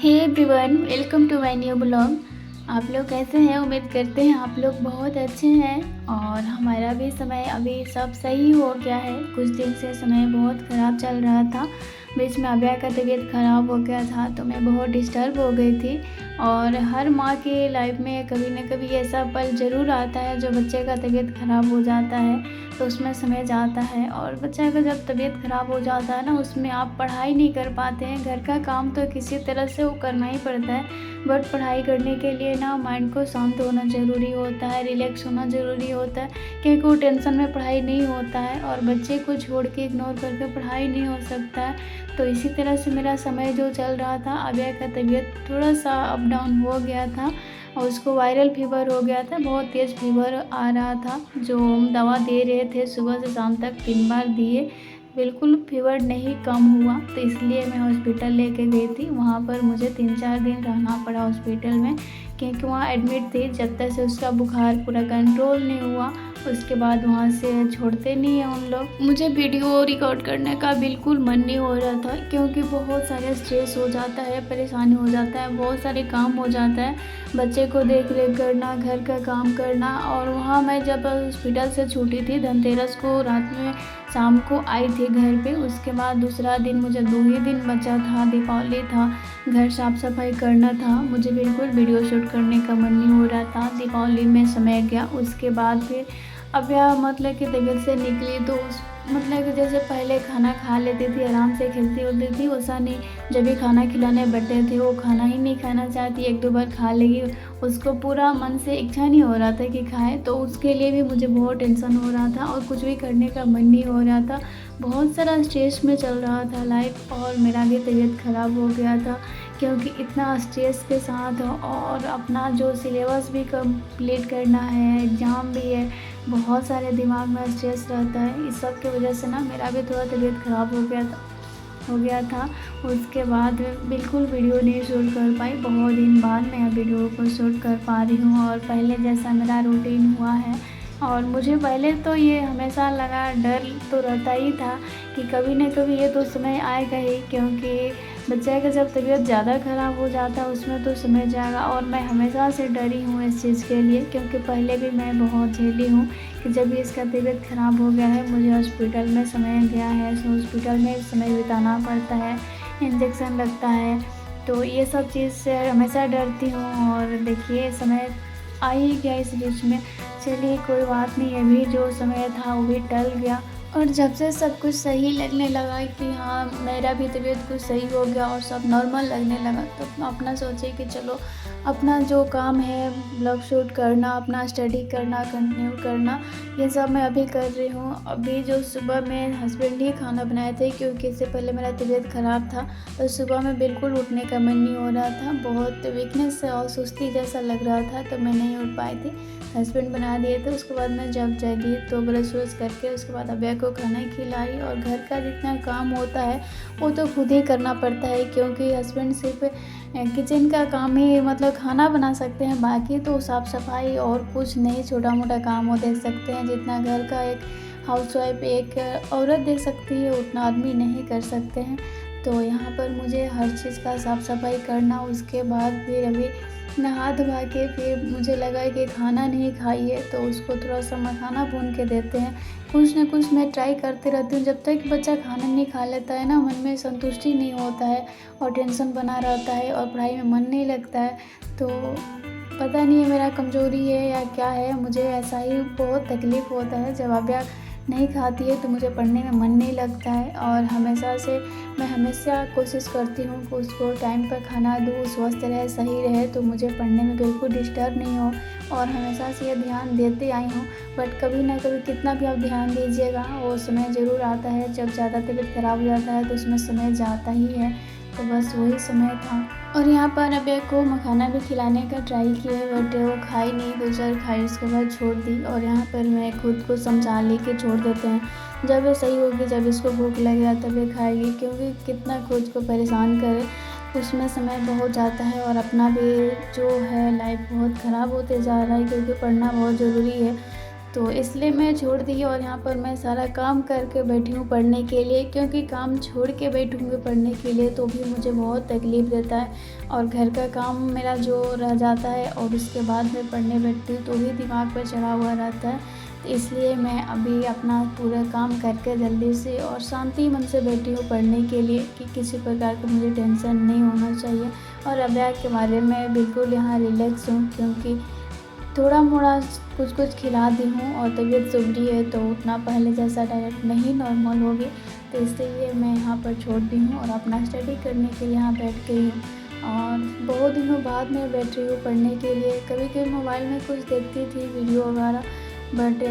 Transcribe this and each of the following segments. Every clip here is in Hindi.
Hey everyone, welcome to my new blog. आप लोग कैसे हैं? उम्मीद करते हैं आप लोग बहुत अच्छे हैं। और हमारा भी समय अभी सब सही हो गया है। कुछ दिन से समय बहुत ख़राब चल रहा था। बीच में अभय का तबीयत ख़राब हो गया था तो मैं बहुत डिस्टर्ब हो गई थी। और हर माँ के लाइफ में कभी न कभी ऐसा पल ज़रूर आता है जो बच्चे का तबीयत ख़राब हो जाता है तो उसमें समय जाता है। और बच्चे का जब तबीयत ख़राब हो जाता है ना, उसमें आप पढ़ाई नहीं कर पाते हैं। घर का काम तो किसी तरह से वो करना ही पड़ता है, बट पढ़ाई करने के लिए ना माइंड को शांत होना ज़रूरी होता है, रिलैक्स होना ज़रूरी होता है, क्योंकि वो टेंशन में पढ़ाई नहीं होता है और बच्चे को छोड़ के इग्नोर करके पढ़ाई नहीं हो सकता है। तो इसी तरह से मेरा समय जो चल रहा था, अभय का तबीयत थोड़ा सा अप डाउन हो गया था और उसको वायरल फीवर हो गया था। बहुत तेज़ फीवर आ रहा था, जो हम दवा दे रहे थे सुबह से शाम तक 3 बार दिए, बिल्कुल फीवर नहीं कम हुआ। तो इसलिए मैं हॉस्पिटल लेके गई थी। वहाँ पर मुझे 3-4 दिन रहना पड़ा हॉस्पिटल में, क्योंकि वहाँ एडमिट थी जब तक से उसका बुखार पूरा कंट्रोल नहीं हुआ। उसके बाद वहाँ से छोड़ते नहीं हैं उन लोग। मुझे वीडियो रिकॉर्ड करने का बिल्कुल मन नहीं हो रहा था, क्योंकि बहुत सारे स्ट्रेस हो जाता है, परेशानी हो जाता है, बहुत सारे काम हो जाता है, बच्चे को देख रेख करना, घर का काम करना। और वहाँ मैं जब हॉस्पिटल से छूटी थी धनतेरस को रात में शाम को आई थी घर पे। उसके बाद दूसरा दिन मुझे 2 ही दिन बचा था, दीपावली था, घर साफ़ सफाई करना था। मुझे बिल्कुल वीडियो शूट करने का मन नहीं हो रहा था। दीपावली में समय गया। उसके बाद फिर अब यह मतलब कि तबीयत से निकली तो उस मतलब कि जैसे पहले खाना खा लेती थी, आराम से खेलती होती थी, वैसा नहीं। जब भी खाना खिलाने बैठे थे वो खाना ही नहीं खाना चाहती, 1-2 बार खा लेगी, उसको पूरा मन से इच्छा नहीं हो रहा था कि खाए। तो उसके लिए भी मुझे बहुत टेंशन हो रहा था और कुछ भी करने का मन नहीं हो रहा था। बहुत सारा स्ट्रेस में चल रहा था लाइफ, और मेरा भी तबीयत ख़राब हो गया था, क्योंकि इतना स्ट्रेस के साथ और अपना जो सिलेबस भी कंप्लीट करना है, एग्ज़ाम भी है, बहुत सारे दिमाग में स्ट्रेस रहता है। इस सब की वजह से ना मेरा भी थोड़ा तबीयत ख़राब हो गया था। उसके बाद बिल्कुल वीडियो नहीं शूट कर पाई। बहुत दिन बाद मैं वीडियो को शूट कर पा रही हूँ और पहले जैसा मेरा रूटीन हुआ है। और मुझे पहले तो ये हमेशा लगा, डर तो रहता ही था कि कभी न कभी ये तो समय आएगा ही, क्योंकि बच्चे का जब तबीयत ज़्यादा ख़राब हो जाता है उसमें तो समय जाएगा। और मैं हमेशा से डरी हूँ इस चीज़ के लिए, क्योंकि पहले भी मैं बहुत झेली हूँ कि जब भी इसका तबीयत ख़राब हो गया है, मुझे हॉस्पिटल में समय गया है, तो हॉस्पिटल में समय बिताना पड़ता है, इंजेक्शन लगता है, तो ये सब चीज़ से हमेशा डरती हूँ। और देखिए समय आ ही गया इस बीच में। चलिए कोई बात नहीं, अभी जो समय था वो भी टल गया। और जब से सब कुछ सही लगने लगा कि हाँ मेरा भी तबीयत कुछ सही हो गया और सब नॉर्मल लगने लगा, तो अपना सोचे कि चलो अपना जो काम है, ब्लॉग शूट करना, अपना स्टडी करना, कंटिन्यू करना, ये सब मैं अभी कर रही हूँ। अभी जो सुबह में हस्बैंड ही खाना बनाए थे, क्योंकि इससे पहले मेरा तबीयत ख़राब था तो सुबह में बिल्कुल उठने का मन नहीं हो रहा था, बहुत वीकनेस और सुस्ती जैसा लग रहा था, तो मैं नहीं उठ पाई थी। हस्बैंड बना दिए थे। उसके बाद मैं जब जगी तो ब्रश व्रश करके उसके बाद अभय को खाना खिलाई। और घर का जितना काम होता है वो तो खुद ही करना पड़ता है, क्योंकि हस्बैंड सिर्फ किचन का काम ही मतलब खाना बना सकते हैं, बाकी तो साफ़ सफाई और कुछ नहीं, छोटा मोटा काम वो देख सकते हैं। जितना घर का एक हाउसवाइफ एक औरत देख सकती है उतना आदमी नहीं कर सकते हैं। तो यहाँ पर मुझे हर चीज़ का साफ़ सफाई करना। उसके बाद फिर अभी नहा धोवा के फिर मुझे लगा कि खाना नहीं खाई है तो उसको थोड़ा सा मखाना भून के देते हैं। कुछ ना कुछ मैं ट्राई करती रहती हूँ। जब तक बच्चा खाना नहीं खा लेता है ना, मन में संतुष्टि नहीं होता है और टेंशन बना रहता है और पढ़ाई में मन नहीं लगता है। तो पता नहीं है मेरा कमज़ोरी है या क्या है, मुझे ऐसा ही बहुत तकलीफ़ होता है। जब अभ्यास नहीं खाती है तो मुझे पढ़ने में मन नहीं लगता है। और मैं हमेशा कोशिश करती हूँ कि उसको टाइम पर खाना दूँ, स्वस्थ रहे, सही रहे, तो मुझे पढ़ने में बिल्कुल डिस्टर्ब नहीं हो। और हमेशा से ये ध्यान देते आई हूँ, बट कभी ना कभी कितना भी आप ध्यान दीजिएगा वो समय ज़रूर आता है। जब ज़्यादा तबीयत ख़राब हो जाता है तो उसमें समय जाता ही है, तो बस वही समय था। और यहाँ पर अभय को मखाना भी खिलाने का ट्राई किया, बट वो खाई नहीं, 2 बार खाई उसके बाद छोड़ दी। और यहाँ पर मैं खुद को समझा ली कि छोड़ देते हैं, जब ये सही होगी, जब इसको भूख लगेगा तब ये खाएगी, क्योंकि कितना खुद को परेशान करे, उसमें समय बहुत जाता है। और अपना भी जो है लाइफ बहुत ख़राब होते जा रहा है, क्योंकि पढ़ना बहुत ज़रूरी है। तो इसलिए मैं छोड़ दी और यहाँ पर मैं सारा काम करके बैठी हूँ पढ़ने के लिए, क्योंकि काम छोड़ के बैठूँगी पढ़ने के लिए तो भी मुझे बहुत तकलीफ़ देता है और घर का काम मेरा जो रह जाता है और उसके बाद मैं पढ़ने बैठती हूँ तो भी दिमाग पर चढ़ा हुआ रहता है। तो इसलिए मैं अभी अपना पूरा काम करके जल्दी से और शांति मन से बैठी हूँ पढ़ने के लिए कि किसी प्रकार का मुझे टेंशन नहीं होना चाहिए। और अभ्यास के बारे में बिल्कुल यहाँ रिलैक्स हूँ, क्योंकि थोड़ा मोड़ा कुछ खिला दी हूँ और तबीयत सुधरी है तो उतना पहले जैसा डाइट नहीं नॉर्मल होगी, तो इसलिए मैं यहाँ पर छोड़ दी हूँ और अपना स्टडी करने के लिए यहाँ बैठ गई हूँ। और बहुत दिनों बाद मैं बैठ रही हूँ पढ़ने के लिए। कभी कभी मोबाइल में कुछ देखती थी वीडियो वगैरह, बट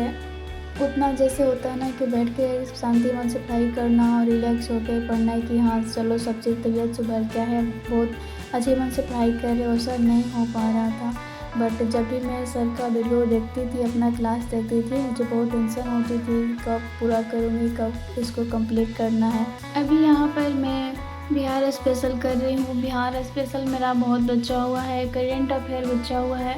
उतना जैसे होता है ना कि बैठ के शांति मन से पढ़ाई करना और रिलैक्स होकर पढ़ना है कि हाँ चलो सब चीज़ तबीयत सुधर गया है, बहुत अच्छे मन से पढ़ाई कर रहे, वैसा नहीं हो पा रहा था। बट जब भी मैं सर का वीडियो देखती थी, अपना क्लास देखती थी, मुझे बहुत टेंशन होती थी कब पूरा करूँगी, कब इसको कंप्लीट करना है। अभी यहाँ पर मैं बिहार स्पेशल कर रही हूँ। बिहार स्पेशल मेरा बहुत बचा हुआ है, करेंट अफेयर बचा हुआ है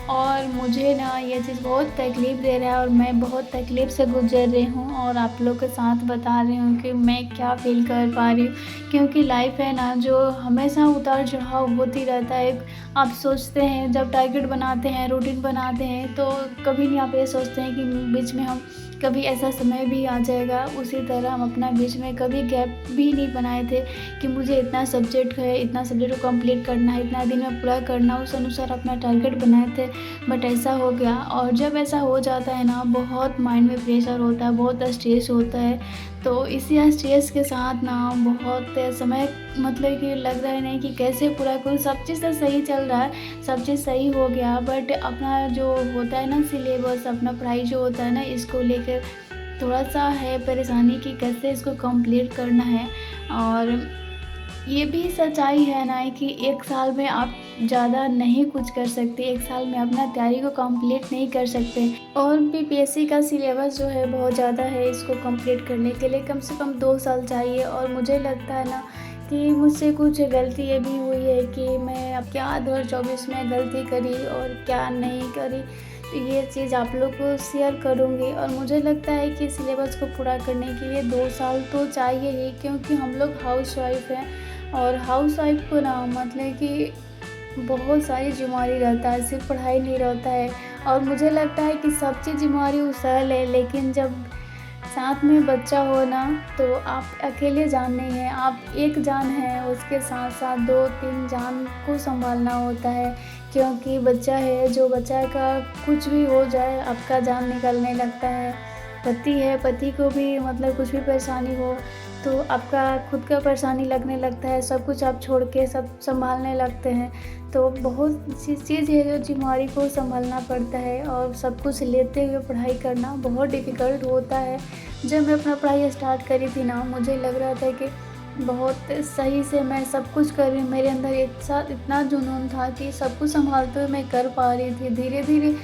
और मुझे ना ये चीज़ बहुत तकलीफ़ दे रहा है और मैं बहुत तकलीफ़ से गुजर रही हूँ और आप लोग के साथ बता रही हूँ कि मैं क्या फ़ील कर पा रही हूँ। क्योंकि लाइफ है ना जो हमेशा उतार चढ़ाव होती रहता है। आप सोचते हैं जब टारगेट बनाते हैं, रूटीन बनाते हैं तो कभी नहीं आप ये सोचते हैं कि बीच में हम कभी ऐसा समय भी आ जाएगा। उसी तरह हम अपना बीच में कभी गैप भी नहीं बनाए थे कि मुझे इतना सब्जेक्ट है, इतना सब्जेक्ट को कंप्लीट करना है, इतना दिन में पूरा करना, उस अनुसार अपना टारगेट बनाए थे। बट ऐसा हो गया और जब ऐसा हो जाता है ना बहुत माइंड में प्रेशर होता है, बहुत स्ट्रेस होता है। तो इसी स्ट्रेस के साथ ना बहुत समय मतलब कि लग रहा है नहीं कि कैसे पूरा करूँ। सब चीज़ तो सही चल रहा है, सब चीज़ सही हो गया, बट अपना जो होता है ना सिलेबस, अपना पढ़ाई जो होता है ना, इसको लेकर थोड़ा-सा है परेशानी कि कैसे इसको कंप्लीट करना है। और ये भी सच्चाई है ना कि 1 साल में आप ज़्यादा नहीं कुछ कर सकते, 1 साल में अपना तैयारी को कंप्लीट नहीं कर सकते। और बीपीएससी का सिलेबस जो है बहुत ज़्यादा है, इसको कंप्लीट करने के लिए कम से कम 2 साल चाहिए। और मुझे लगता है ना कि मुझसे कुछ गलती ये भी हुई है कि मैं अब क्या 2024 में गलती करी और क्या नहीं करी, तो ये चीज़ आप लोग को शेयर करूँगी। और मुझे लगता है कि सिलेबस को पूरा करने के लिए 2 साल तो चाहिए ही, क्योंकि हम लोग हाउसवाइफ हैं और हाउसवाइफ को ना मतलब कि बहुत सारी ज़िम्मेदारी रहता है, सिर्फ पढ़ाई नहीं रहता है। और मुझे लगता है कि सब चीज़ ज़िम्मेदारी वो सरल है, लेकिन जब साथ में बच्चा हो ना तो आप अकेले जान नहीं हैं, आप एक जान हैं, उसके साथ साथ 2-3 जान को संभालना होता है। क्योंकि बच्चा है, जो बच्चा का कुछ भी हो जाए आपका जान निकलने लगता है। पति है, पति को भी मतलब कुछ भी परेशानी हो तो आपका खुद का परेशानी लगने लगता है, सब कुछ आप छोड़ के सब संभालने लगते हैं। तो बहुत सी चीज़ है जो ज़िम्मेदारी को संभालना पड़ता है और सब कुछ लेते हुए पढ़ाई करना बहुत डिफ़िकल्ट होता है। जब मैं अपना पढ़ाई स्टार्ट करी थी ना, मुझे लग रहा था कि बहुत सही से मैं सब कुछ कर रही हूँ, मेरे अंदर एक साथ इतना जुनून था कि सब कुछ संभालते हुए मैं कर पा रही थी। धीरे-धीरे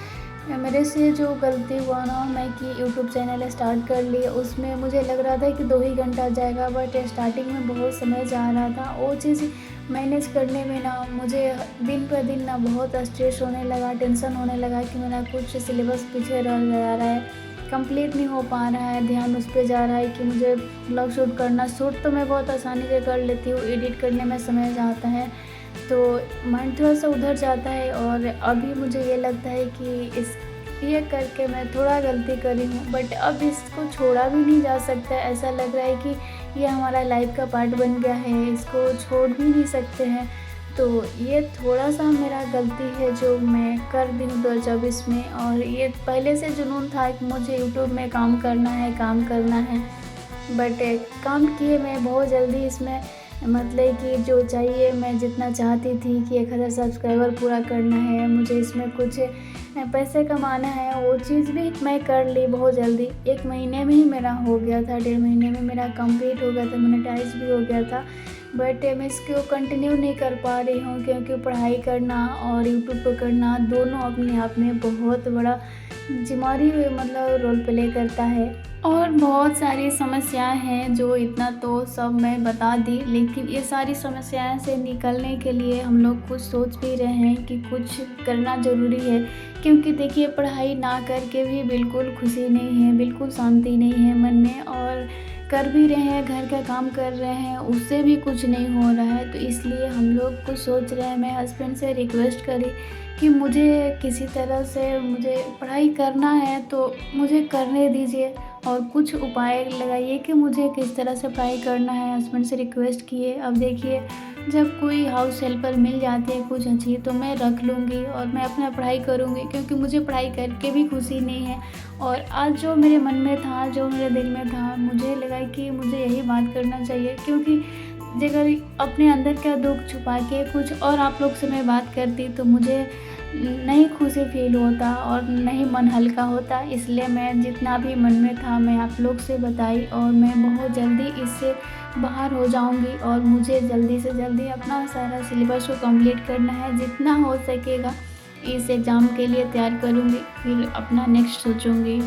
मेरे से जो गलती हुआ ना, मैं कि यूट्यूब चैनल स्टार्ट कर लिया, उसमें मुझे लग रहा था कि 2 ही घंटा जाएगा, बट स्टार्टिंग में बहुत समय जा रहा था। वो चीज़ मैनेज करने में ना मुझे दिन पर दिन ना बहुत स्ट्रेस होने लगा, टेंशन होने लगा कि मेरा कुछ सिलेबस पीछे रह जा रहा है, कंप्लीट नहीं हो पा रहा है, ध्यान उस पे जा रहा है कि मुझे ब्लॉग शूट करना। शूट तो मैं बहुत आसानी से कर लेती हूँ, एडिट करने में समय जाता है तो माइंड थोड़ा सा उधर जाता है। और अभी मुझे ये लगता है कि ये करके मैं थोड़ा गलती करी हूँ, बट अब इसको छोड़ा भी नहीं जा सकता। ऐसा लग रहा है कि ये हमारा लाइफ का पार्ट बन गया है, इसको छोड़ भी नहीं सकते हैं। तो ये थोड़ा सा मेरा गलती है जो मैं कर दी हूँ 2024 में। और ये पहले से जुनून था कि मुझे यूट्यूब में काम करना है, बट काम किए मैं बहुत जल्दी इसमें, मतलब कि जो चाहिए मैं जितना चाहती थी कि 1000 सब्सक्राइबर पूरा करना है, मुझे इसमें कुछ पैसे कमाना है, वो चीज़ भी मैं कर ली बहुत जल्दी। 1 महीने में ही मेरा हो गया था, 1.5 महीने में मेरा कंप्लीट हो गया था, मोनेटाइज भी हो गया था। बट मैं इसको कंटिन्यू नहीं कर पा रही हूँ, क्योंकि पढ़ाई करना और यूट्यूब पर करना दोनों अपने आप में बहुत बड़ा जिम्मेवारी मतलब रोल प्ले करता है। और बहुत सारी समस्याएं हैं जो इतना तो सब मैं बता दी, लेकिन ये सारी समस्याएं से निकलने के लिए हम लोग कुछ सोच भी रहे हैं कि कुछ करना ज़रूरी है। क्योंकि देखिए, पढ़ाई ना करके भी बिल्कुल खुशी नहीं है, बिल्कुल शांति नहीं है मन में, और कर भी रहे हैं, घर का काम कर रहे हैं, उससे भी कुछ नहीं हो रहा है। तो इसलिए हम लोग कुछ सोच रहे हैं, मैं हस्बैंड से रिक्वेस्ट करी कि मुझे किसी तरह से मुझे पढ़ाई करना है तो मुझे करने दीजिए, और कुछ उपाय लगाइए कि मुझे किस तरह से पढ़ाई करना है। हस्बैंड से रिक्वेस्ट किए। अब देखिए, जब कोई हाउस हेल्पर मिल जाती है कुछ अच्छी, तो मैं रख लूँगी और मैं अपना पढ़ाई करूँगी, क्योंकि मुझे पढ़ाई करके भी खुशी नहीं है। और आज जो मेरे मन में था, जो मेरे दिल में था, मुझे लगा कि मुझे यही बात करना चाहिए। क्योंकि अगर अपने अंदर का दुख छुपा के कुछ और आप लोग से मैं बात करती, तो मुझे नहीं खुशी फील होता और नहीं मन हल्का होता। इसलिए मैं जितना भी मन में था मैं आप लोग से बताई, और मैं बहुत जल्दी इससे बाहर हो जाऊंगी, और मुझे जल्दी से जल्दी अपना सारा सिलेबस को कंप्लीट करना है। जितना हो सकेगा इस एग्ज़ाम के लिए तैयार करूंगी, फिर अपना नेक्स्ट सोचूंगी।